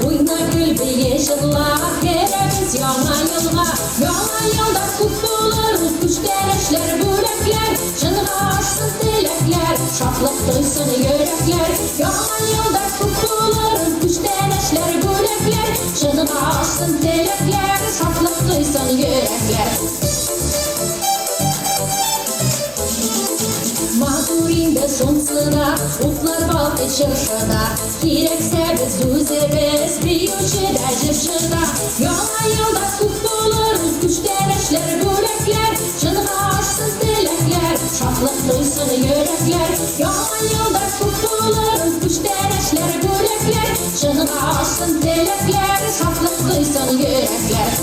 Oyna gül bir yeşilla, keremiz yana yılga. Yana yılda kutlularımız, güçlenişler, bülekler. Şınığa açsın dilekler, şaflık duysun yürekler. Yana yılda kutlularımız, güçlenişler, bülekler. Şınığa açsın dilekler, şaflık duysun yürekler. Mağdurinde şonsıda, utlar bal şırşıda. Gerekse biz düzeriz, büyüşüde cırşıda. Yana yılda kutlularımız, güçlenişler, bülekler. Şınığa açsın dilekler, şaflık duysun yürekler. Yana yılda kutlularımız, güçlenişler, bülekler. Şınığa açsın dilekler, şaflık duysun yürekler.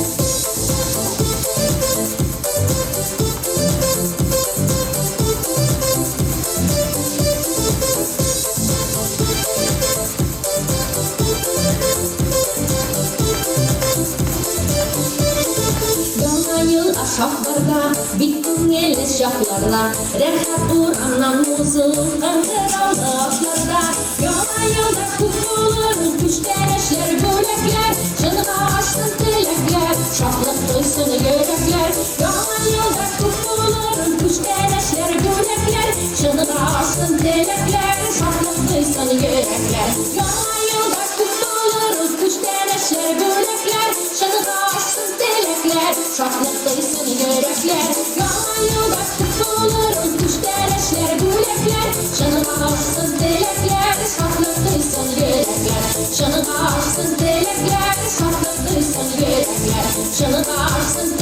Şaflarda, bittin ele şaflarla. Rehat dur anam muzun, kantıralı aflarda. Yana yılda kutlularımız, güçlenişler, bülekler. Şınığa açsın dilekler, şaflık duysun yürekler. Yana yılda kutlularımız, güçlenişler, bülekler. Şınığa açsın dilekler, şaflık duysun yürekler. Yana yılda kutlularımız, güçlenişler, bülekler. Şınığa açsın dilekler, şaflık duysun yürekler. Yana yılda kutlularımız, güçlenişler, bülekler. Şınığa açsın dilekler, şaflık duysun yürekler. Şınığa açsın dilekler, şaflık duysun yürekler. Şınığa açsın